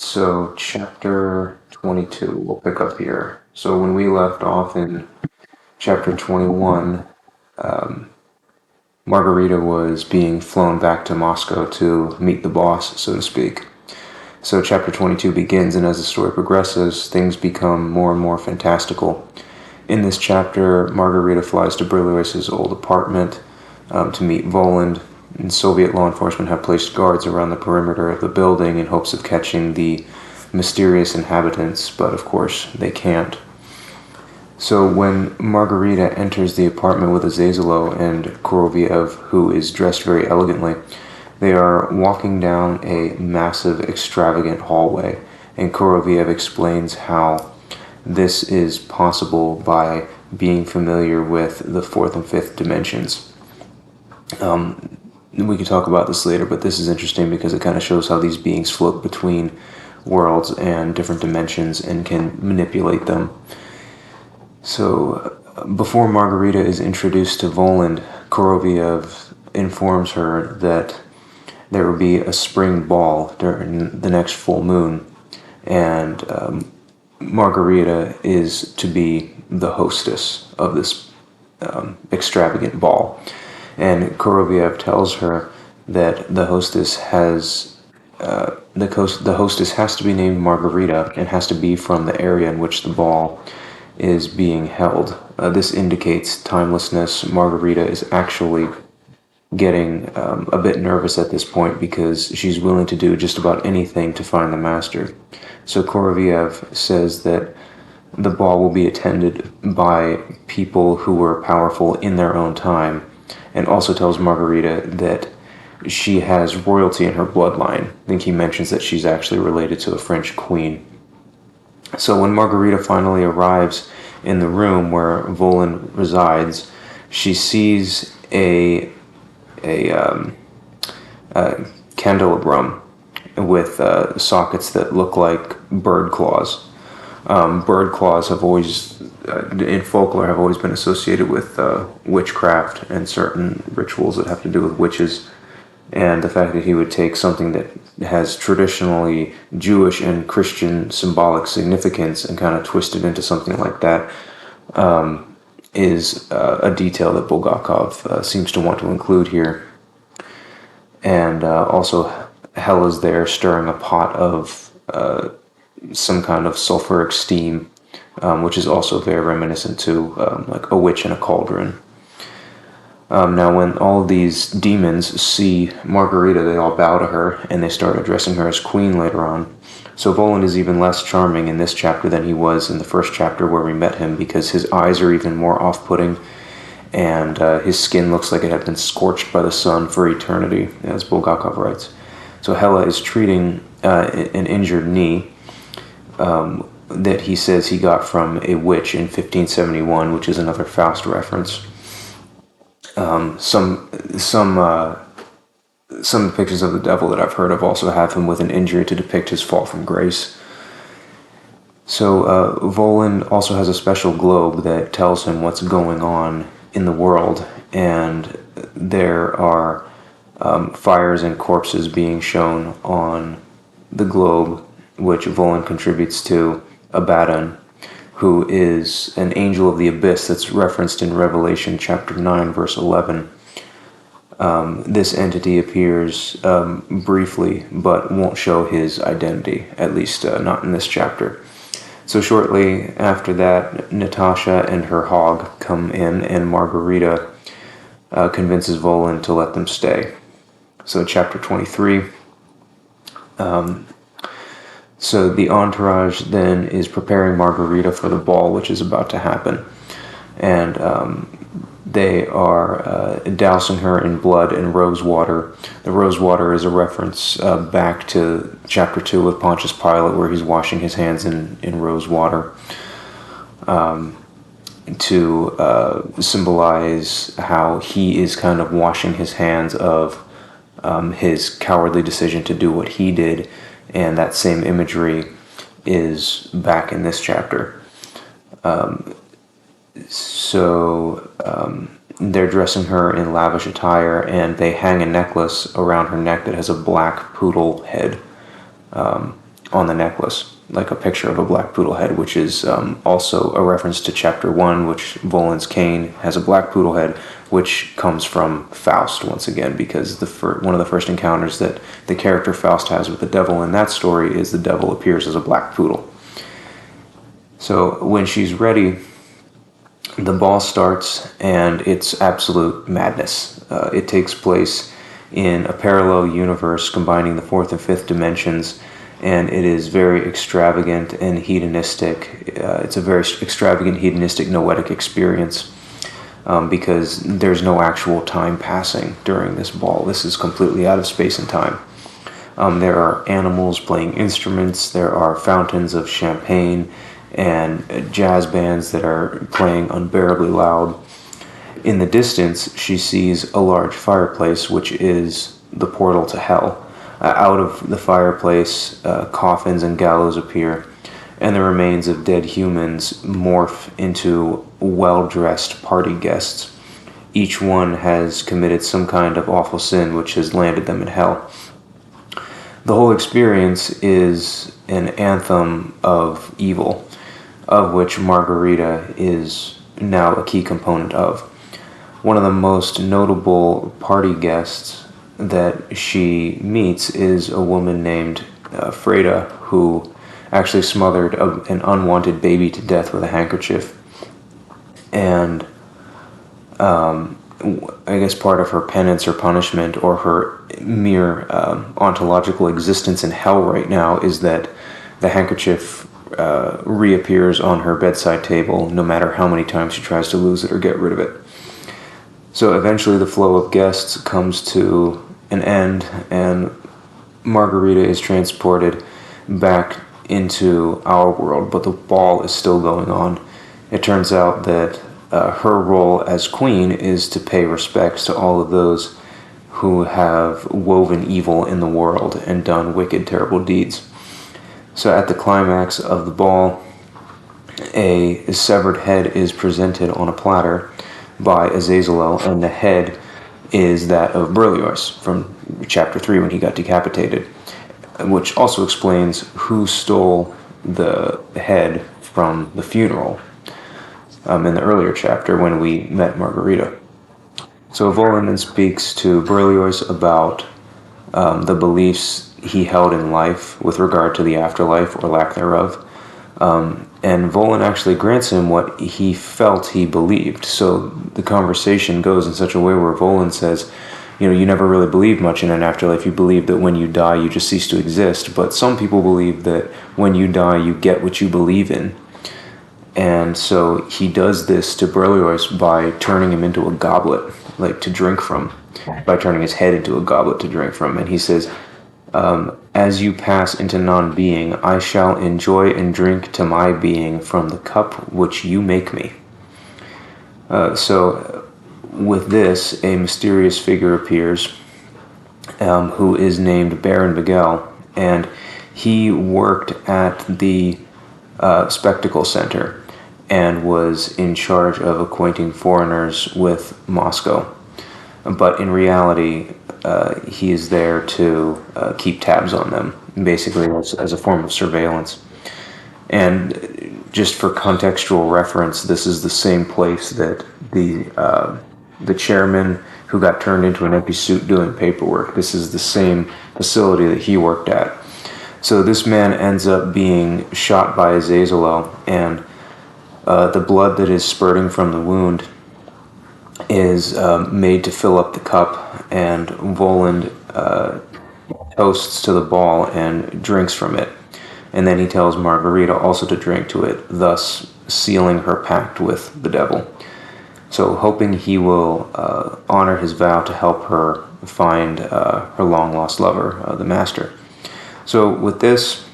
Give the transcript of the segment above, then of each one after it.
So, chapter 22, we'll pick up here. So, when we left off in chapter 21, Margarita was being flown back to Moscow to meet the boss, so to speak. So, chapter 22 begins, and as the story progresses, things become more and more fantastical. In this chapter, Margarita flies to Berlioz' old apartment to meet Voland, and Soviet law enforcement have placed guards around the perimeter of the building in hopes of catching the mysterious inhabitants, but of course they can't. So when Margarita enters the apartment with Azazelo and Koroviev, who is dressed very elegantly, they are walking down a massive, extravagant hallway, and Koroviev explains how this is possible by being familiar with the fourth and fifth dimensions. We can talk about this later, but this is interesting because it kind of shows how these beings float between worlds and different dimensions and can manipulate them. So, before Margarita is introduced to Voland, Koroviev informs her that there will be a spring ball during the next full moon, and Margarita is to be the hostess of this extravagant ball. And Koroviev tells her that the hostess has to be named Margarita and has to be from the area in which the ball is being held. This indicates timelessness. Margarita is actually getting a bit nervous at this point because she's willing to do just about anything to find the master. So Koroviev says that the ball will be attended by people who were powerful in their own time, and also tells Margarita that she has royalty in her bloodline. I think he mentions that she's actually related to a French queen. So when Margarita finally arrives in the room where Voland resides, she sees a candelabrum with sockets that look like bird claws. Bird claws have always, in folklore, have always been associated with witchcraft and certain rituals that have to do with witches. And the fact that he would take something that has traditionally Jewish and Christian symbolic significance and kind of twist it into something like that is a detail that Bulgakov seems to want to include here. And also, Hela's there stirring a pot of some kind of sulfuric steam, which is also very reminiscent to like a witch in a cauldron. Now, when all of these demons see Margarita, they all bow to her, and they start addressing her as queen later on. So Voland is even less charming in this chapter than he was in the first chapter where we met him, because his eyes are even more off-putting, and his skin looks like it had been scorched by the sun for eternity, as Bulgakov writes. So Hela is treating an injured knee that he says he got from a witch in 1571, which is another Faust reference. Some pictures of the devil that I've heard of also have him with an injury to depict his fall from grace. So Voland also has a special globe that tells him what's going on in the world, and there are fires and corpses being shown on the globe, which Voland contributes to Abaddon, who is an angel of the abyss that's referenced in Revelation chapter 9, verse 11. This entity appears briefly, but won't show his identity, at least not in this chapter. So shortly after that, Natasha and her hog come in, and Margarita convinces Voland to let them stay. So chapter 23. So the entourage then is preparing Margarita for the ball, which is about to happen. And they are dousing her in blood and rose water. The rose water is a reference back to chapter 2 with Pontius Pilate, where he's washing his hands in rose water to symbolize how he is kind of washing his hands of his cowardly decision to do what he did. And that same imagery is back in this chapter. They're dressing her in lavish attire, and they hang a necklace around her neck that has a black poodle head. on the necklace, like a picture of a black poodle head, which is also a reference to chapter 1, which Volan's cane has a black poodle head, which comes from Faust once again, because one of the first encounters that the character Faust has with the devil in that story is the devil appears as a black poodle. So when she's ready, the ball starts, and it's absolute madness. It takes place in a parallel universe combining the fourth and fifth dimensions, and it is very extravagant and hedonistic. It's a very extravagant, hedonistic, noetic experience because there's no actual time passing during this ball. This is completely out of space and time. There are animals playing instruments, there are fountains of champagne, and jazz bands that are playing unbearably loud. In the distance, she sees a large fireplace, which is the portal to hell. Out of the fireplace, coffins and gallows appear, and the remains of dead humans morph into well-dressed party guests. Each one has committed some kind of awful sin which has landed them in hell. The whole experience is an anthem of evil, of which Margarita is now a key component of. One of the most notable party guests that she meets is a woman named Freda, who actually smothered an unwanted baby to death with a handkerchief. And I guess part of her penance or punishment, or her mere ontological existence in hell right now, is that the handkerchief reappears on her bedside table no matter how many times she tries to lose it or get rid of it. So eventually the flow of guests comes to an end, and Margarita is transported back into our world, but the ball is still going on. It turns out that her role as queen is to pay respects to all of those who have woven evil in the world and done wicked, terrible deeds. So at the climax of the ball, a severed head is presented on a platter by Azazelel, and the head is that of Berlioz from chapter 3 when he got decapitated, which also explains who stole the head from the funeral in the earlier chapter when we met Margarita. So Volan then speaks to Berlioz about the beliefs he held in life with regard to the afterlife or lack thereof. And Volan actually grants him what he felt he believed. So the conversation goes in such a way where Volan says, you never really believe much in an afterlife. You believe that when you die, you just cease to exist. But some people believe that when you die, you get what you believe in. And so he does this to Berlioz by turning him into a goblet, like to drink from, by turning his head into a goblet to drink from. And he says, as you pass into non-being, I shall enjoy and drink to my being from the cup which you make me. So with this, a mysterious figure appears who is named Baron Miguel, and he worked at the Spectacle Center and was in charge of acquainting foreigners with Moscow. But in reality, he is there to keep tabs on them, basically as a form of surveillance. And just for contextual reference, this is the same place that the chairman who got turned into an empty suit doing paperwork, this is the same facility that he worked at. So this man ends up being shot by Azazelel, and the blood that is spurting from the wound is made to fill up the cup, and Voland toasts to the ball and drinks from it. And then he tells Margarita also to drink to it, thus sealing her pact with the devil. So hoping he will honor his vow to help her find her long-lost lover, the Master. So with this,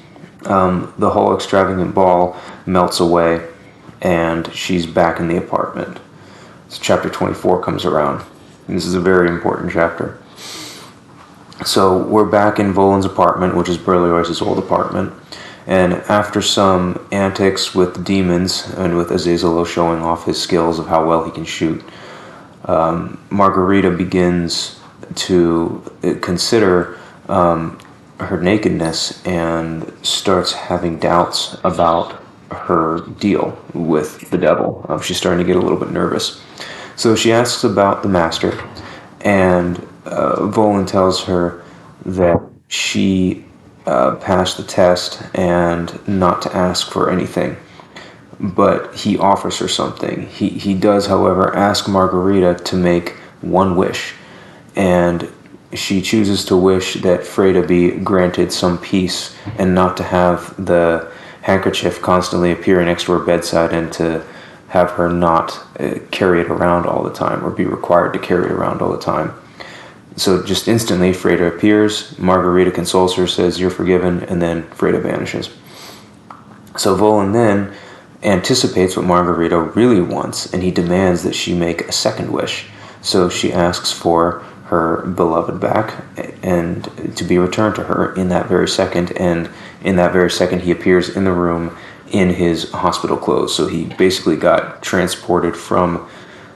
the whole extravagant ball melts away, and she's back in the apartment. So chapter 24 comes around. And this is a very important chapter. So we're back in Volan's apartment, which is Berlioz's old apartment. And after some antics with demons, and with Azazelel showing off his skills of how well he can shoot, Margarita begins to consider her nakedness and starts having doubts about her deal with the devil. She's starting to get a little bit nervous. So she asks about the master, and Volan tells her that she passed the test and not to ask for anything. But he offers her something. He does, however, ask Margarita to make one wish, and she chooses to wish that Freda be granted some peace and not to have the handkerchief constantly appear next to her bedside, and to have her not carry it around all the time or be required to carry it around all the time. So just instantly, Freda appears, Margarita consoles her, says, "You're forgiven," and then Freda vanishes. So Volan then anticipates what Margarita really wants, and he demands that she make a second wish. So she asks for her beloved back and to be returned to her in that very second, and in that very second he appears in the room in his hospital clothes. So he basically got transported from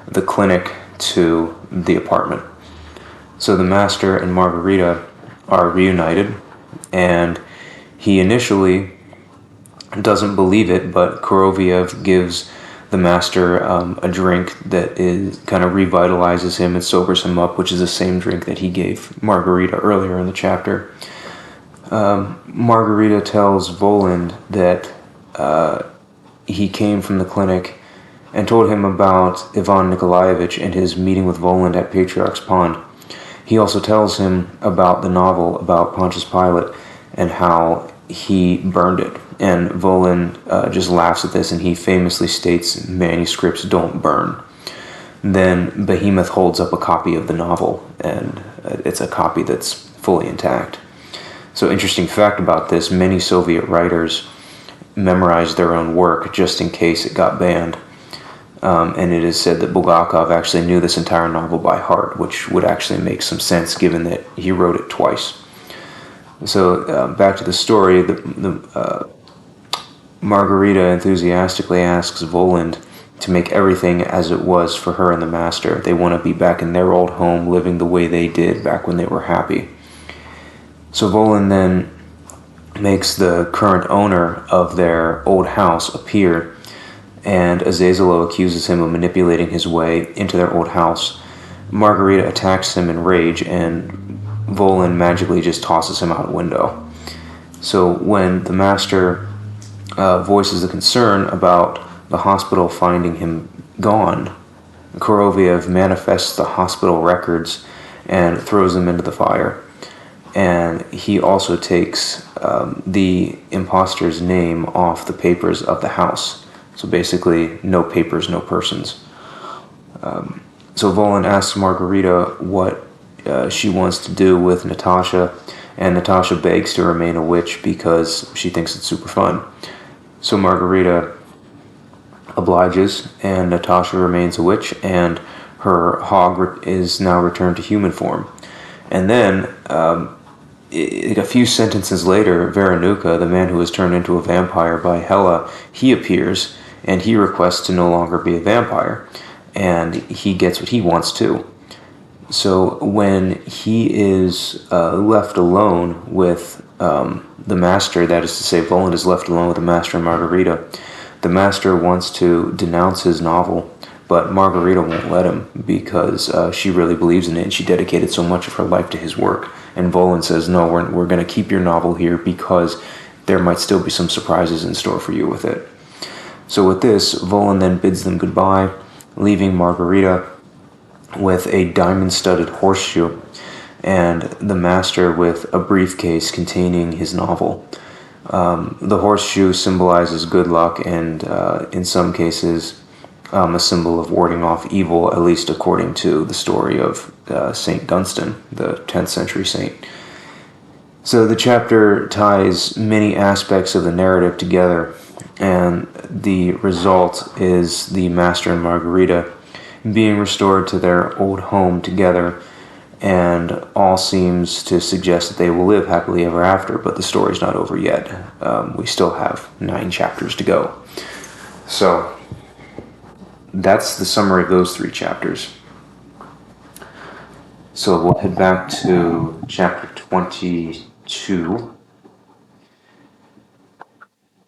the clinic to the apartment. So the Master and Margarita are reunited, and he initially doesn't believe it, but Koroviev gives the Master a drink that is kind of revitalizes him and sobers him up, which is the same drink that he gave Margarita earlier in the chapter. Margarita tells Voland that he came from the clinic and told him about Ivan Nikolaevich and his meeting with Voland at Patriarch's Pond. He also tells him about the novel about Pontius Pilate and how he burned it. And Volan just laughs at this, and he famously states manuscripts don't burn. Then Behemoth holds up a copy of the novel, and it's a copy that's fully intact. So interesting fact about this, many Soviet writers memorized their own work just in case it got banned. And it is said that Bulgakov actually knew this entire novel by heart, which would actually make some sense given that he wrote it twice. So back to the story, Margarita enthusiastically asks Voland to make everything as it was for her and the Master. They want to be back in their old home, living the way they did back when they were happy. So Voland then makes the current owner of their old house appear, and Azazelo accuses him of manipulating his way into their old house. Margarita attacks him in rage, and Voland magically just tosses him out a window. So when the Master voices the concern about the hospital finding him gone, Koroviev manifests the hospital records and throws them into the fire. And he also takes the imposter's name off the papers of the house. So basically, no papers, no persons. So Voland asks Margarita what she wants to do with Natasha, and Natasha begs to remain a witch because she thinks it's super fun. So Margarita obliges, and Natasha remains a witch, and her hog is now returned to human form. And then, a few sentences later, Veranuka, the man who was turned into a vampire by Hela, he appears, and he requests to no longer be a vampire, and he gets what he wants too. So when he is left alone with the Master, that is to say, Voland is left alone with the Master and Margarita, the Master wants to denounce his novel, but Margarita won't let him because she really believes in it, and she dedicated so much of her life to his work. And Voland says, no, we're going to keep your novel here because there might still be some surprises in store for you with it. So with this, Voland then bids them goodbye, leaving Margarita with a diamond-studded horseshoe, and the Master with a briefcase containing his novel. The horseshoe symbolizes good luck, and in some cases a symbol of warding off evil, at least according to the story of Saint Dunstan, the 10th century saint. So the chapter ties many aspects of the narrative together, and the result is the Master and Margarita being restored to their old home together, and all seems to suggest that they will live happily ever after, but the story's not over yet. We still have 9 chapters to go. So that's the summary of those 3 chapters. So we'll head back to chapter 22 2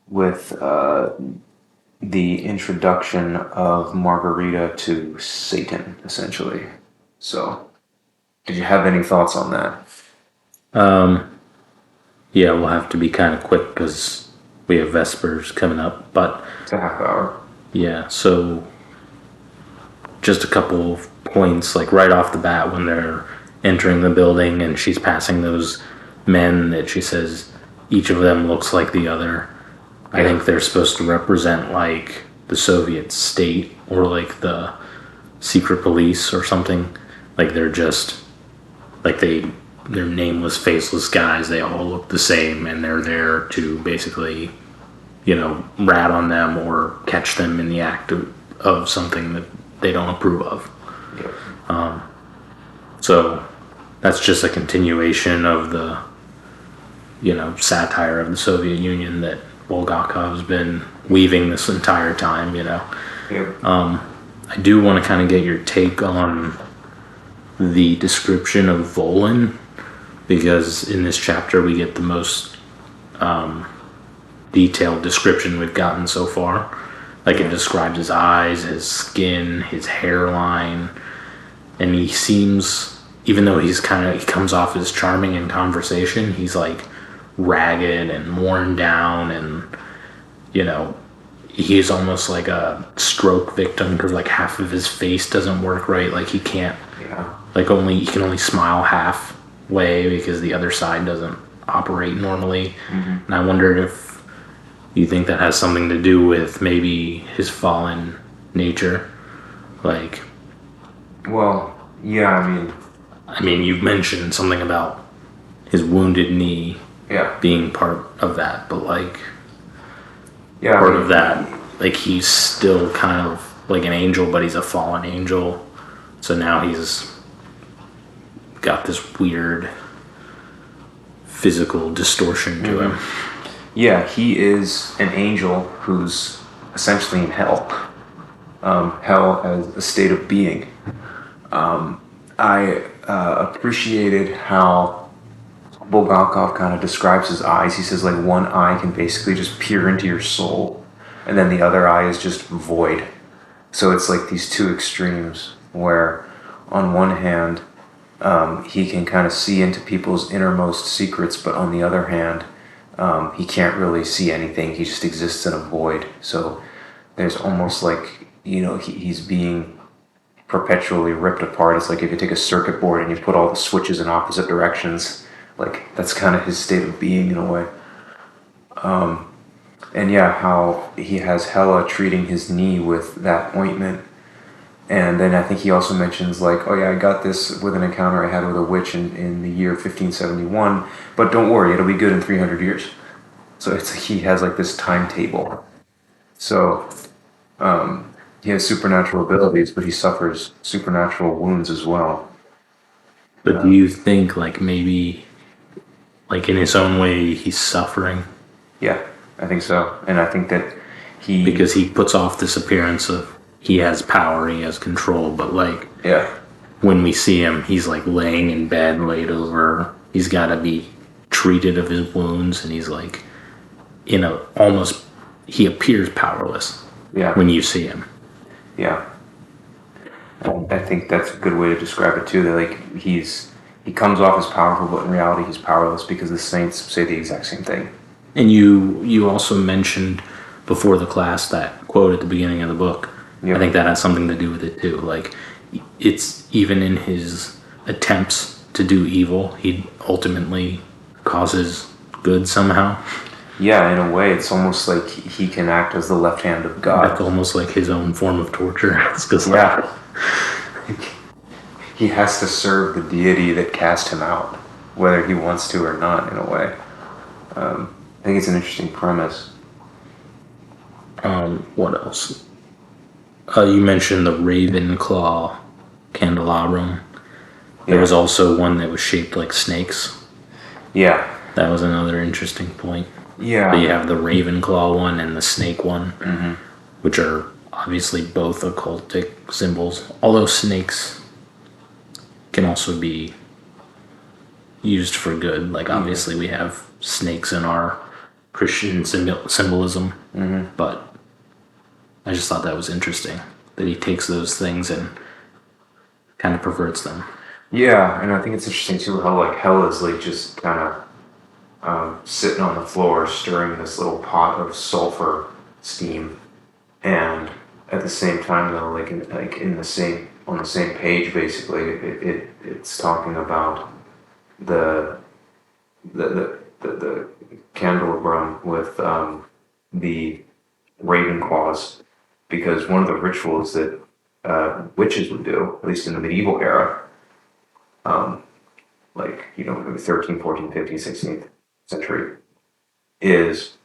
with the introduction of Margarita to Satan, essentially. So, did you have any thoughts on that? Yeah, we'll have to be kind of quick because we have Vespers coming up. But It's a half hour. yeah, so just a couple of points, like right off the bat when they're entering the building and she's passing those men that she says each of them looks like the other. I think they're supposed to represent like the Soviet state or like the secret police or something. Like they're just like they're nameless, faceless guys. They all look the same, and they're there to basically, rat on them or catch them in the act of something that they don't approve of. Yep. So that's just a continuation of the, satire of the Soviet Union that Bulgakov's been weaving this entire time. Yep. I do want to kind of get your take on the description of Volin, because in this chapter we get the most detailed description we've gotten so far. Like it describes his eyes, his skin, his hairline, and he seems, even though he comes off as charming in conversation, he's like ragged and worn down, and he's almost like a stroke victim because like half of his face doesn't work right. Like he can't, he can only smile halfway because the other side doesn't operate normally. Mm-hmm. And I wondered if you think that has something to do with maybe his fallen nature, like. Well, yeah, I mean, you've mentioned something about his wounded knee being part of that, but part of that, like he's still kind of like an angel, but he's a fallen angel. So now he's got this weird physical distortion to him. Yeah, he is an angel who's essentially in hell. Hell as a state of being. I appreciated how Bulgakov kind of describes his eyes. He says like one eye can basically just peer into your soul, and then the other eye is just void. So it's like these two extremes where on one hand he can kind of see into people's innermost secrets, but on the other hand he can't really see anything. He just exists in a void. So there's almost like, he's being perpetually ripped apart. It's like if you take a circuit board and you put all the switches in opposite directions, like that's kind of his state of being in a way. And yeah, how he has Hela treating his knee with that ointment. And then I think he also mentions like, oh yeah, I got this with an encounter I had with a witch in the year 1571, but don't worry, it'll be good in 300 years. So it's he has like this timetable. So he has supernatural abilities, but he suffers supernatural wounds as well. But do you think like maybe like in his own way he's suffering? Yeah, I think so. And I think that because he puts off this appearance of he has power, he has control, but when we see him, he's like laying in bed, laid over. He's got to be treated of his wounds, and he's like he appears powerless. Yeah. When you see him. Yeah. I think that's a good way to describe it too. That like he comes off as powerful, but in reality he's powerless because the saints say the exact same thing. And you also mentioned before the class that quote at the beginning of the book. Yep. I think that has something to do with it too. Like it's even in his attempts to do evil, he ultimately causes good somehow. Yeah, in a way, it's almost like he can act as the left hand of God. That's almost like his own form of torture. It's just he has to serve the deity that cast him out, whether he wants to or not, in a way. I think it's an interesting premise. What else? You mentioned the Ravenclaw candelabrum. There was also one that was shaped like snakes. Yeah. That was another interesting point. Yeah. But you have the Ravenclaw one and the snake one, which are obviously both occultic symbols. Although snakes can also be used for good. Like obviously we have snakes in our Christian symbolism, but I just thought that was interesting that he takes those things and kind of perverts them. Yeah, and I think it's interesting too how like Hell is like just kind of sitting on the floor stirring this little pot of sulfur steam, and at the same time though, in the same on the same page, basically, it's talking about the the candelabrum with the raven claws, because one of the rituals that witches would do, at least in the medieval era, like, you know, maybe 13th, 14th, 15th, 16th century, is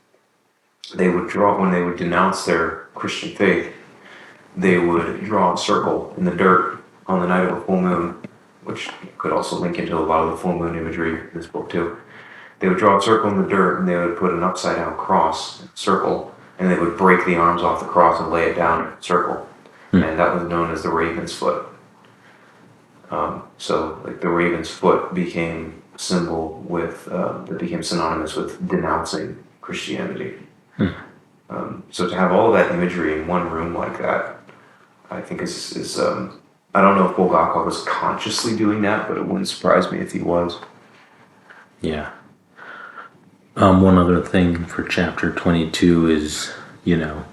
they would draw, when they would denounce their Christian faith, they would draw a circle in the dirt on the night of a full moon, which could also link into a lot of the full moon imagery in this book too. They would draw a circle in the dirt and they would put an upside down cross in a circle, and they would break the arms off the cross and lay it down in a circle. And that was known as the raven's foot. So like the raven's foot became a symbol with, that became synonymous with denouncing Christianity. So to have all of that imagery in one room like that, I think is I don't know if Bulgakov was consciously doing that, but it wouldn't surprise me if he was. Yeah. One other thing for chapter 22 is, you know,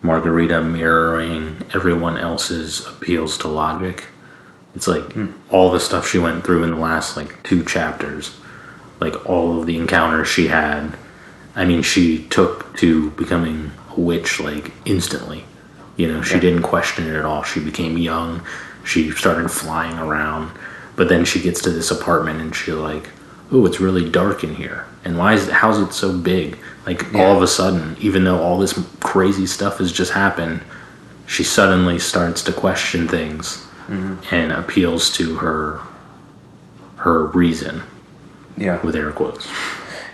Margarita mirroring everyone else's appeals to logic. It's like all the stuff she went through in the last like 2 chapters, like all of the encounters she had. I mean, she took to becoming a witch like instantly. You know, she didn't question it at all. She became young. She started flying around. But then she gets to this apartment and she's like, oh, it's really dark in here. And how's it so big? Like all of a sudden, even though all this crazy stuff has just happened, she suddenly starts to question things and appeals to her reason. Yeah. With air quotes.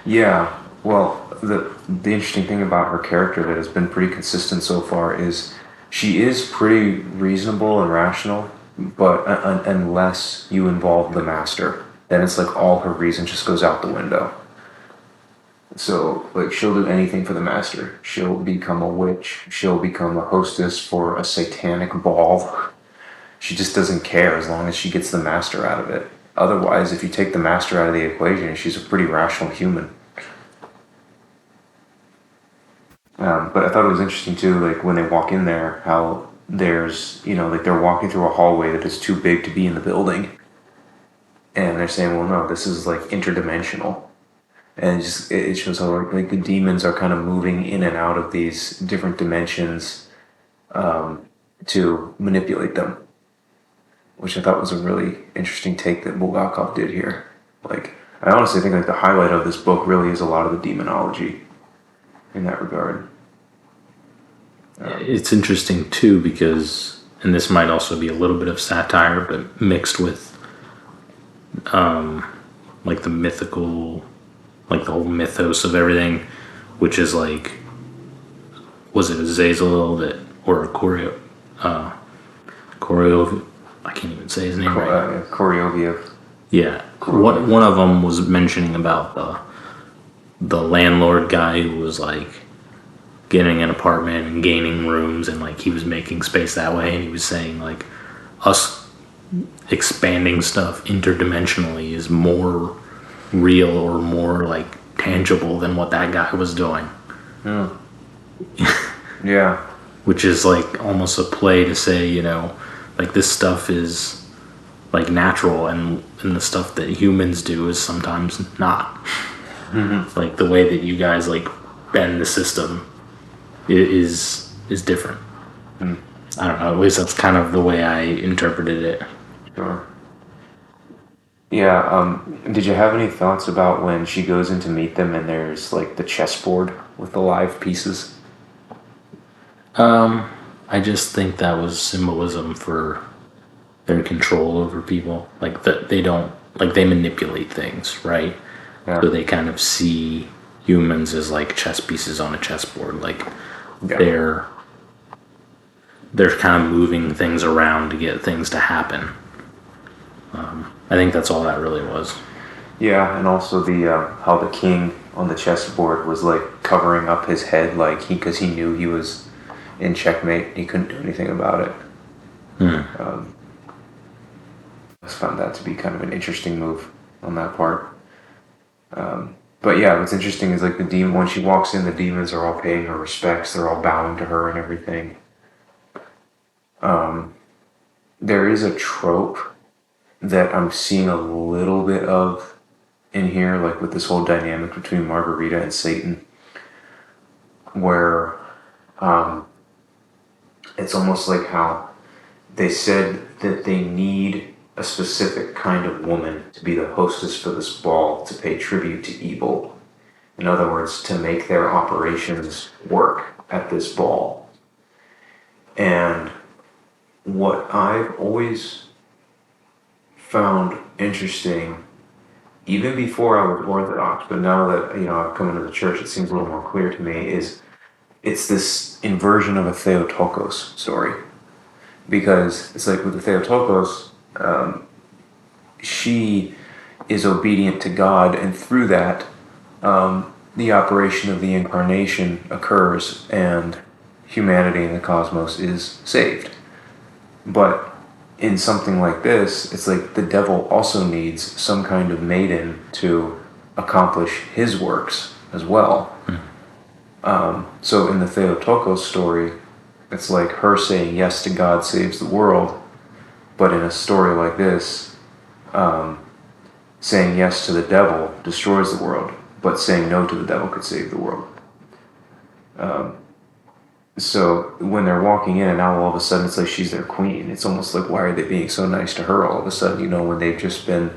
Yeah. Well, the interesting thing about her character that has been pretty consistent so far is she is pretty reasonable and rational, but unless you involve the master, then it's like all her reason just goes out the window. So, like, she'll do anything for the master. She'll become a witch. She'll become a hostess for a satanic ball. She just doesn't care as long as she gets the master out of it. Otherwise, if you take the master out of the equation, she's a pretty rational human. But I thought it was interesting too, like when they walk in there, how there's, you know, like they're walking through a hallway that is too big to be in the building. And they're saying, well, no, this is like interdimensional. And it shows how like the demons are kind of moving in and out of these different dimensions to manipulate them, which I thought was a really interesting take that Bulgakov did here. Like, I honestly think like the highlight of this book really is a lot of the demonology in that regard. It's interesting too because, and this might also be a little bit of satire, but mixed with like the mythical, like the whole mythos of everything, which is like, was it Azazel that, or a choreo, I can't even say his name right. Korolev. Yeah, one of them was mentioning about the landlord guy who was like getting an apartment and gaining rooms, and like he was making space that way, and he was saying like us expanding stuff interdimensionally is more real or more like tangible than what that guy was doing. Yeah. Which is like almost a play to say, you know, like this stuff is like natural, and the stuff that humans do is sometimes not. Like the way that you guys like bend the system is different. I don't know, at least that's kind of the way I interpreted it. Sure. Yeah, did you have any thoughts about when she goes in to meet them and there's like the chessboard with the live pieces? I just think that was symbolism for their control over people. Like that they don't, like they manipulate things, right? Yeah. So they kind of see humans as like chess pieces on a chessboard. Like they're kind of moving things around to get things to happen. I think that's all that really was. Yeah, and also the how the king on the chessboard was like covering up his head, like because he knew he was in checkmate. He couldn't do anything about it. Hmm. I found that to be kind of an interesting move on that part. But yeah, what's interesting is like the demon when she walks in, the demons are all paying her respects. They're all bowing to her and everything. There is a trope that I'm seeing a little bit of in here, like with this whole dynamic between Margarita and Satan, where it's almost like how they said that they need a specific kind of woman to be the hostess for this ball to pay tribute to evil. In other words, to make their operations work at this ball. And what I've always found interesting, even before I was Orthodox, but now that I've come into the church, it seems a little more clear to me. Is it's this inversion of a Theotokos story, because it's like with the Theotokos, she is obedient to God, and through that, the operation of the incarnation occurs, and humanity and the cosmos is saved. But in something like this, it's like the devil also needs some kind of maiden to accomplish his works as well. So in the Theotokos story, it's like her saying yes to God saves the world, but in a story like this, saying yes to the devil destroys the world, but saying no to the devil could save the world. So when they're walking in and now all of a sudden it's like she's their queen, it's almost like why are they being so nice to her all of a sudden, when they've just been,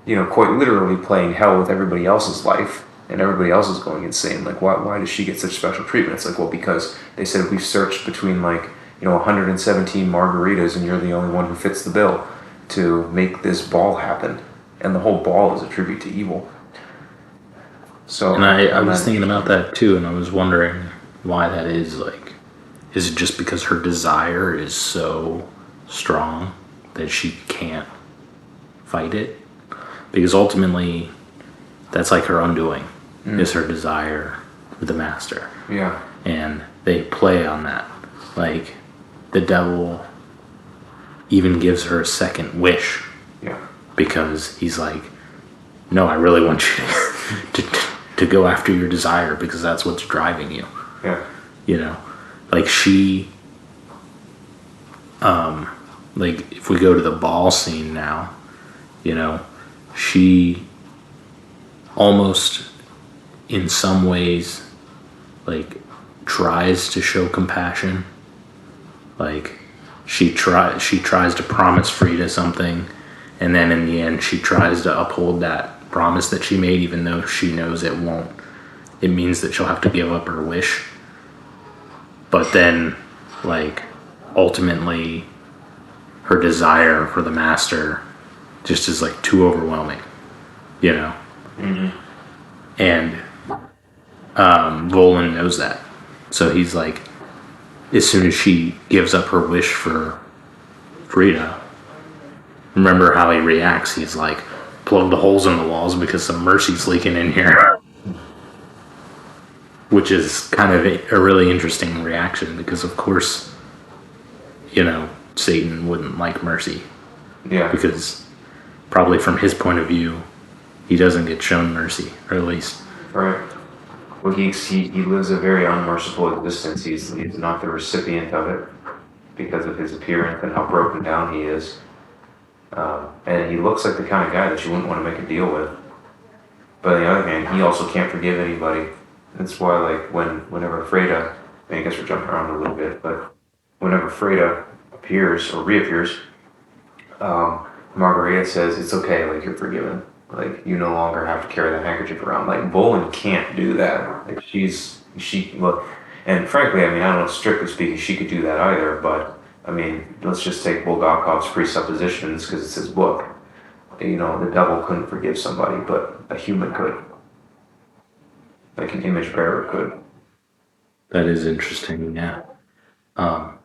quite literally playing hell with everybody else's life and everybody else is going insane. Like why does she get such special treatment? It's like, well, because they said we've searched between 117 margaritas and you're the only one who fits the bill to make this ball happen. And the whole ball is a tribute to evil. So And I was thinking about that too, and I was wondering why that is. Like, is it just because her desire is so strong that she can't fight it? Because ultimately, that's like her undoing, is her desire for the master. Yeah. And they play on that. Like, the devil even gives her a second wish. Yeah. Because he's like, no, I really want you to go after your desire because that's what's driving you. Yeah. Like she, like if we go to the ball scene now, she almost in some ways like tries to show compassion. Like she tries to promise Frida something, and then in the end she tries to uphold that promise that she made, even though she knows it won't. It means that she'll have to give up her wish. But then, like, ultimately, her desire for the master just is, like, too overwhelming, Mm-hmm. And Volan knows that. So he's like, as soon as she gives up her wish for Frida, remember how he reacts. He's like, plug the holes in the walls because some mercy's leaking in here. Which is kind of a really interesting reaction because, of course, Satan wouldn't like mercy. Yeah. Because probably from his point of view, he doesn't get shown mercy, or at least. Right. Well, he lives a very unmerciful existence. He's not the recipient of it because of his appearance and how broken down he is. And he looks like the kind of guy that you wouldn't want to make a deal with. But on the other hand, he also can't forgive anybody. That's why, like, whenever Freda, I guess we're jumping around a little bit, but whenever Freda appears or reappears, Margarita says, it's okay, like, you're forgiven. Like, you no longer have to carry that handkerchief around. Like, Bolin can't do that. Like, and frankly, I mean, I don't know, strictly speaking, she could do that either, but, I mean, let's just take Bulgakov's presuppositions, because it's his book. The devil couldn't forgive somebody, but a human could. Like an image bearer could. That is interesting, yeah. Yeah,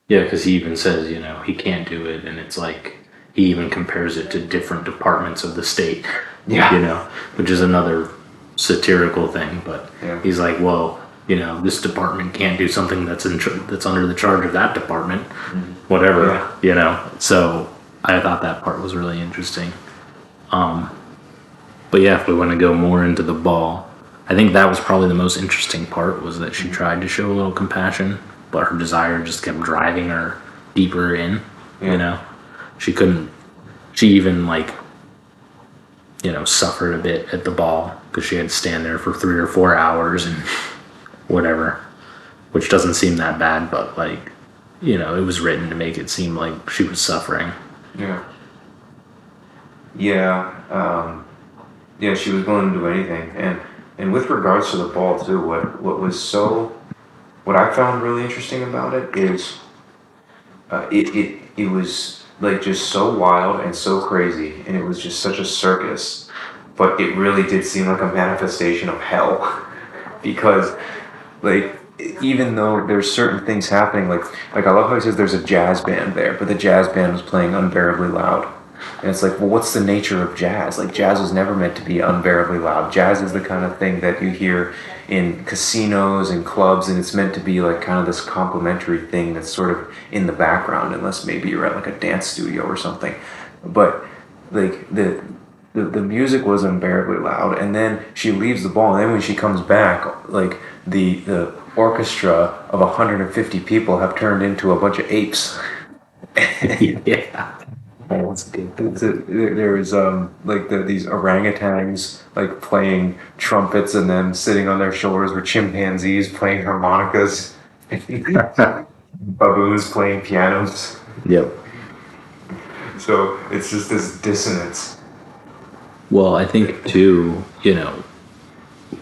because he even says, he can't do it, and it's like, he even compares it to different departments of the state. Yeah. which is another satirical thing. But Yeah. he's like, well, this department can't do something that's under the charge of that department, whatever, So I thought that part was really interesting. But yeah, if we want to go more into the ball, I think that was probably the most interesting part was that she tried to show a little compassion, but her desire just kept driving her deeper in. Yeah. She couldn't. She even suffered a bit at the ball because she had to stand there for 3 or 4 hours and whatever, which doesn't seem that bad, but it was written to make it seem like she was suffering. Yeah. Yeah. Yeah, she was willing to do anything, and with regards to the ball too, what I found really interesting about it is, it was like just so wild and so crazy, and it was just such a circus, but it really did seem like a manifestation of hell, because like even though there's certain things happening, like I love how he says there's a jazz band there, but the jazz band was playing unbearably loud. And it's like, well, what's the nature of jazz? Like, jazz was never meant to be unbearably loud. Jazz is the kind of thing that you hear in casinos and clubs, and it's meant to be like kind of this complimentary thing that's sort of in the background, unless maybe you're at like a dance studio or something. But like the music was unbearably loud, and then she leaves the ball, and then when she comes back, like the orchestra of 150 people have turned into a bunch of apes. Yeah. Oh, that's good. There was like these orangutans like playing trumpets, and then sitting on their shoulders were chimpanzees playing harmonicas, baboons playing pianos. Yep. So it's just this dissonance. Well, I think too,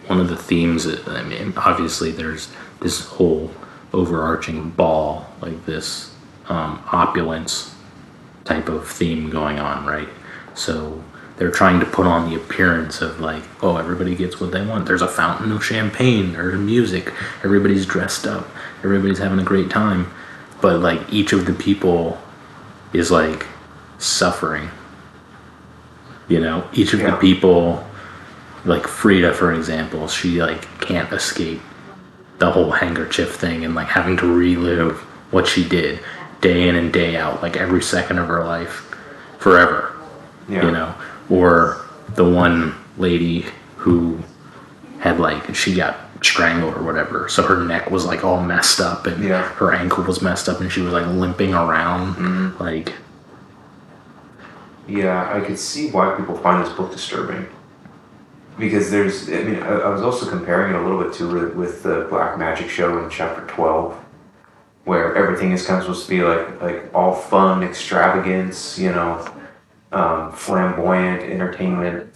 one of the themes, I mean, obviously there's this whole overarching ball, like this opulence type of theme going on, right? So they're trying to put on the appearance of like, oh, everybody gets what they want. There's a fountain of champagne, there's music, everybody's dressed up, everybody's having a great time. But like each of the people is like suffering. Each of the people, like Frida, for example, she like can't escape the whole handkerchief thing and like having to relive what she did day in and day out, like every second of her life, forever. Yeah. Or the one lady who had like she got strangled or whatever, so her neck was like all messed up and her ankle was messed up and she was like limping around, like. Yeah, I could see why people find this book disturbing. Because I was also comparing it a little bit too with the Black Magic show in chapter 12, where everything is kind of supposed to be like all fun, extravagance, flamboyant entertainment,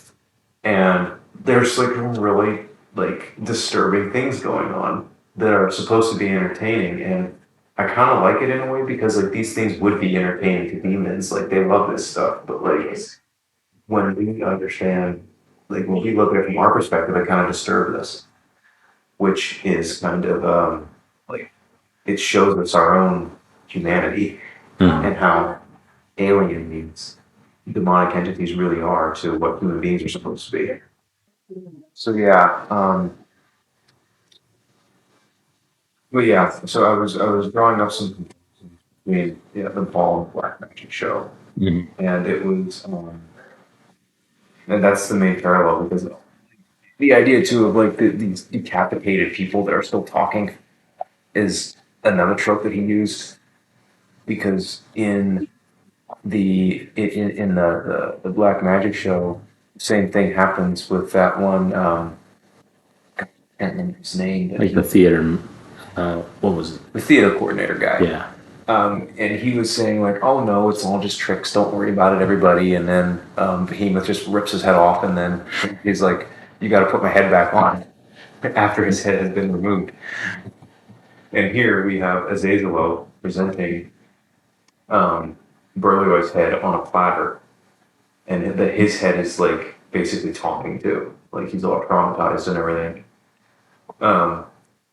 and there's like really like disturbing things going on that are supposed to be entertaining, and I kind of like it in a way because like these things would be entertaining to demons, like they love this stuff, but like when we understand, like when we look at it from our perspective, it kind of disturbs us, which is kind of like it shows us our own humanity and how alien these demonic entities really are to what human beings are supposed to be. So yeah, but yeah, so I was drawing up some comparisons between the Ball and Black Magic show, and it was and that's the main parallel because the idea too of like these decapitated people that are still talking is another trope that he used because in the Black Magic show, same thing happens with that one. I can't remember his name, but Like the theater, what was it? the theater coordinator guy. Yeah. And he was saying like, "Oh no, it's all just tricks. Don't worry about it, everybody." And then Behemoth just rips his head off, and then he's like, "You got to put my head back on." After his head has been removed. And here we have Azazelo presenting Berlioz' head on a platter, and that his head is like basically talking too, like he's all traumatized and everything. Um,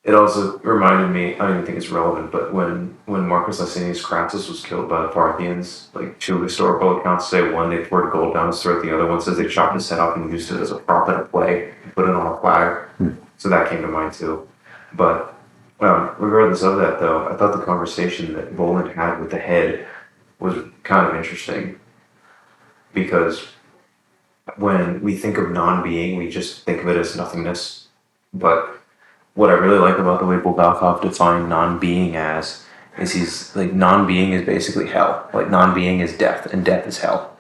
It also reminded me, I don't even think it's relevant, but when Marcus Licinius Crassus was killed by the Parthians, like two historical accounts say one they poured gold down his throat, the other one says they chopped his head off and used it as a prop in a play and put it on a platter. So that came to mind too. But regardless of that, though, I thought the conversation that Boland had with the head was kind of interesting because when we think of non-being, we just think of it as nothingness. But what I really like about the way Bulgakov defined non-being as is he's like non-being is basically hell. Like non-being is death, and death is hell.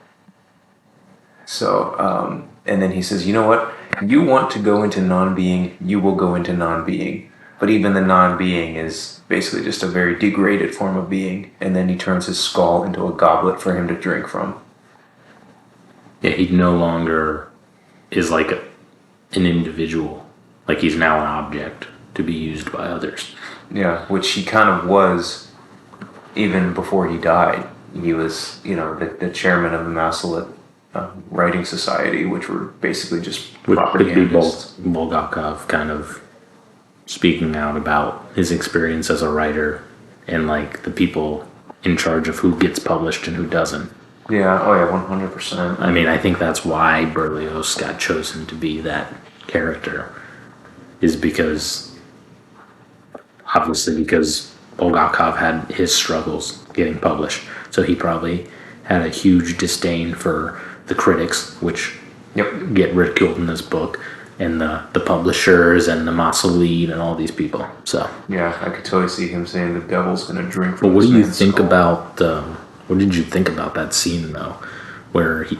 So, and then he says, you know what? You want to go into non-being, you will go into non-being. But even the non-being is basically just a very degraded form of being. And then he turns his skull into a goblet for him to drink from. Yeah, he no longer is like an individual. Like he's now an object to be used by others. Yeah, which he kind of was even before he died. He was, the chairman of the Masalit Writing Society, which were basically just Which could be propagandists. Bulgakov kind of speaking out about his experience as a writer and like the people in charge of who gets published and who doesn't. Yeah, oh yeah, 100%. I mean, I think that's why Berlioz got chosen to be that character, is because obviously because Bulgakov had his struggles getting published, so he probably had a huge disdain for the critics, which Yep. get ridiculed in this book, and the publishers and the Masalit and all these people. So, Yeah, I could totally see him saying the devil's gonna drink but from what this do you man's think skull. about? What did you think about that scene though, where he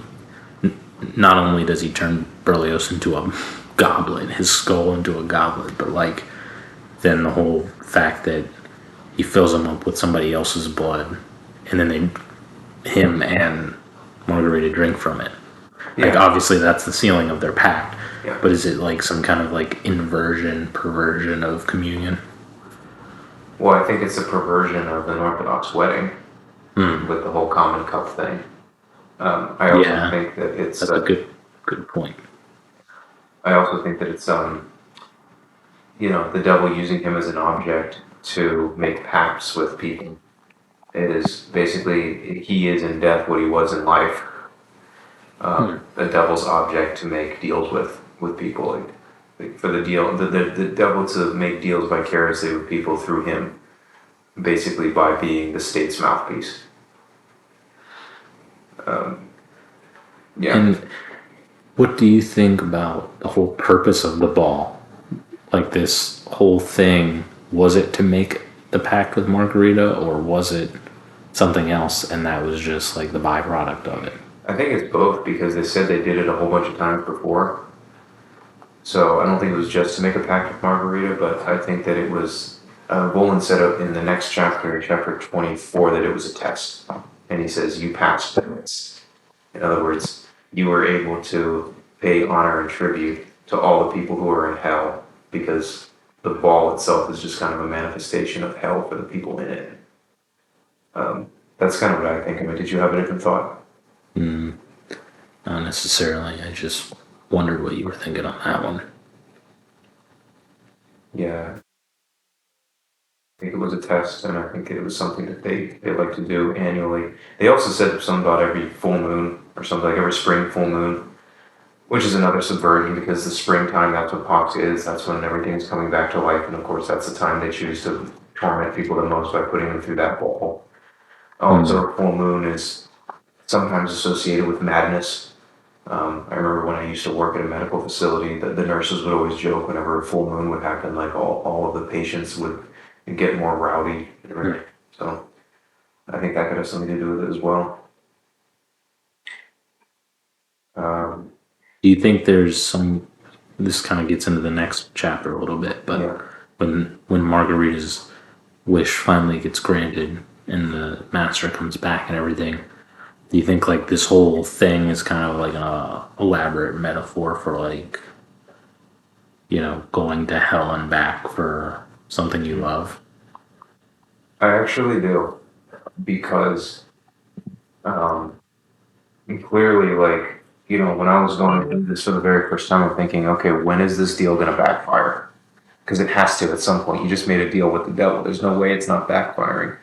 not only does he turn Berlioz into a goblet, his skull into a goblet, but like then the whole fact that he fills him up with somebody else's blood, and then him and Margarita drink from it. Like Yeah, obviously that's the ceiling of their pact, yeah. but is it like some kind of like inversion, perversion of communion? Well, I think it's a perversion of an Orthodox wedding with the whole common cup thing. I also Yeah, think that it's. that's a good point. I also think that it's the devil using him as an object to make pacts with people. It is basically he is in death what he was in life. The devil's object to make deals with people, like for the deal, the devil to make deals vicariously with people through him, basically by being the state's mouthpiece. Yeah, And what do you think about the whole purpose of the ball? Like this whole thing, was it to make the pact with Margarita, or was it something else and that was just like the byproduct of it? I think it's both because they said they did it a whole bunch of times before. So I don't think it was just to make a pact with Margarita, but I think that it was. Volan said in the next chapter, chapter 24, that it was a test, and he says you passed the test. In other words, you were able to pay honor and tribute to all the people who are in hell because the ball itself is just kind of a manifestation of hell for the people in it. That's kind of what I think of it. Did you have a different thought? Not necessarily. I just wondered what you were thinking on that one. Yeah, I think it was a test, and I think it was something that they like to do annually. They also said something about every full moon or something like every spring full moon, which is another subversion because the springtime, that's what Pox is. That's when everything's coming back to life, and of course, that's the time they choose to torment people the most by putting them through that ball. Also, full moon is sometimes associated with madness. I remember when I used to work at a medical facility, the nurses would always joke whenever a full moon would happen, like all of the patients would get more rowdy. And everything. So I think that could have something to do with it as well. Um, Do you think there's some? This kind of gets into the next chapter a little bit, but yeah. when Margarita's wish finally gets granted and the master comes back and everything, do you think like this whole thing is kind of like a elaborate metaphor for like going to hell and back for something you love? I actually do because um, clearly, like, when I was going through this for the very first time, I'm thinking, okay, when is this deal going to backfire? because it has to at some point. You just made a deal with the devil. There's no way it's not backfiring.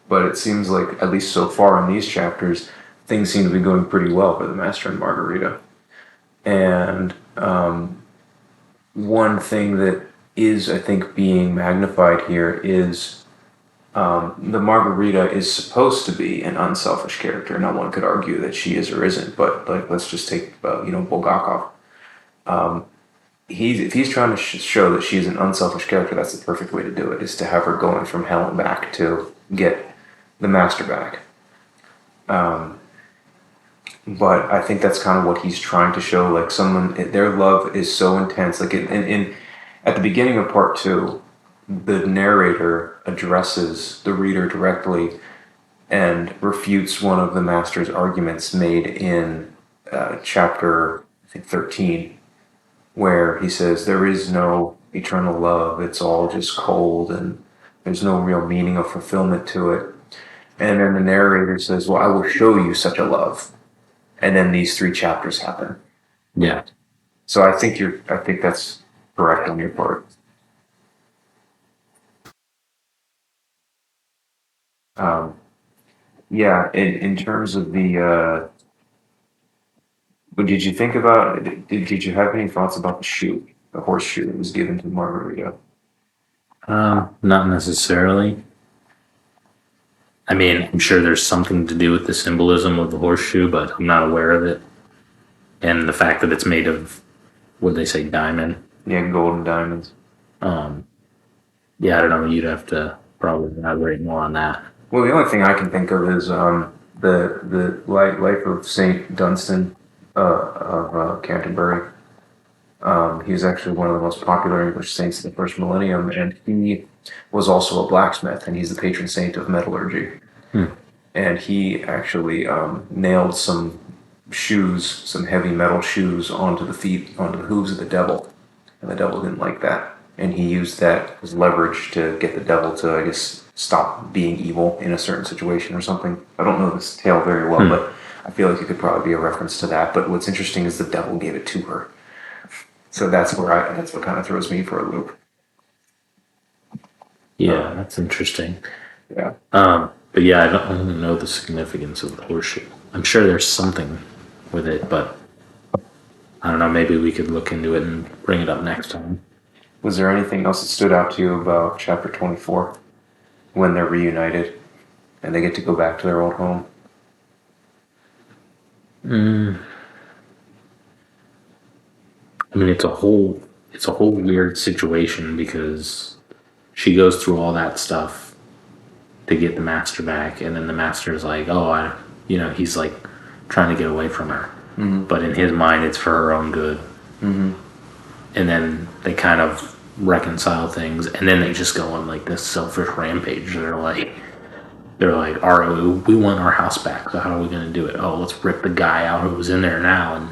But it seems like, at least so far in these chapters, things seem to be going pretty well for the Master and Margarita. And one thing that is, I think, being magnified here is the Margarita is supposed to be an unselfish character. No one could argue that she is or isn't. But like, let's just take Bulgakov. If he's trying to show that she's an unselfish character, that's the perfect way to do it. Is to have her going from hell and back to get the master back. But I think that's kind of what he's trying to show. Like their love is so intense. Like at the beginning of part 2, the narrator addresses the reader directly and refutes one of the master's arguments made in chapter, I think, 13, where he says there is no eternal love. It's all just cold, and there's no real meaning of fulfillment to it. And then the narrator says, well, I will show you such a love. And then these 3 chapters happen. Yeah. So I think that's correct on your part. Yeah, in terms of what did you think about, did you have any thoughts about the horseshoe that was given to Margarita? Not necessarily. I mean, I'm sure there's something to do with the symbolism of the horseshoe, but I'm not aware of it. And the fact that it's made of, what they say, diamond. Yeah, gold and diamonds. Yeah, I don't know. You'd have to probably elaborate more on that. Well, the only thing I can think of is the life of Saint Dunstan of Canterbury. He was actually one of the most popular English saints in the first millennium, and he was also a blacksmith, and he's the patron saint of metallurgy. And he actually nailed some heavy metal shoes onto the hooves of the devil, and the devil didn't like that. And he used that as leverage to get the devil to, I guess, stop being evil in a certain situation or something. I don't know this tale very well, but I feel like it could probably be a reference to that. But what's interesting is the devil gave it to her. So that's what kind of throws me for a loop. Yeah, that's interesting. Yeah. But yeah, I don't know the significance of the horseshoe. I'm sure there's something with it, but I don't know. Maybe we could look into it and bring it up next time. Was there anything else that stood out to you about chapter 24 when they're reunited and they get to go back to their old home? I mean, it's a whole weird situation because she goes through all that stuff to get the master back, and then the master's like, oh, he's like trying to get away from her, but in his mind, it's for her own good. And then they kind of reconcile things, and then they just go on like this selfish rampage. They're like, all right, we want our house back, so how are we going to do it? Oh, let's rip the guy out who was in there now and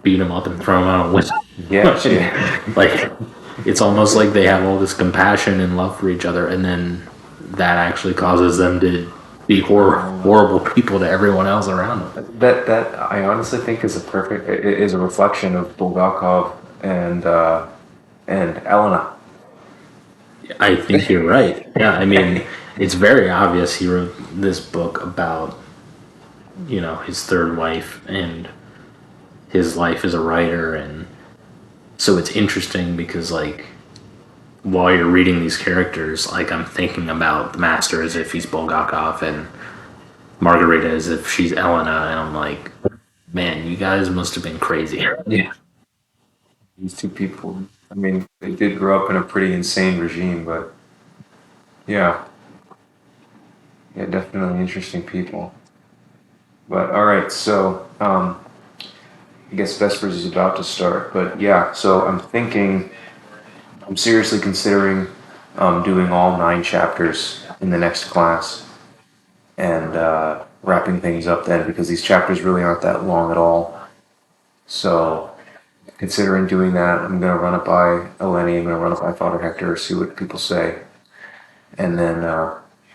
beat him up and throw him out a window. Yeah. Like, it's almost like they have all this compassion and love for each other, and then that actually causes them to be horrible people to everyone else around them. That I honestly think is a reflection of Bulgakov and Elena. I think you're right. Yeah, I mean, it's very obvious he wrote this book about, his third wife and his life as a writer. And so it's interesting because, like, while you're reading these characters, like, I'm thinking about the master as if he's Bulgakov and Margarita as if she's Elena. And I'm like, man, you guys must have been crazy. Yeah. These two people, I mean, they did grow up in a pretty insane regime, but yeah, definitely interesting people. But all right, so I guess Vespers is about to start, but yeah, so I'm seriously considering doing all 9 chapters in the next class and wrapping things up then, because these chapters really aren't that long at all. So considering doing that, I'm going to run it by Eleni, I'm going to run it by Father Hector, see what people say, and then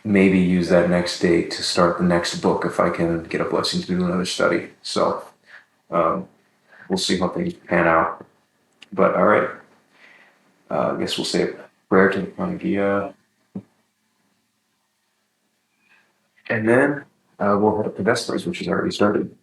maybe use that next date to start the next book if I can get a blessing to do another study. So we'll see how things pan out. But all right. I guess we'll say a prayer to the Pangia, and then we'll head up to Vespers, which has already started.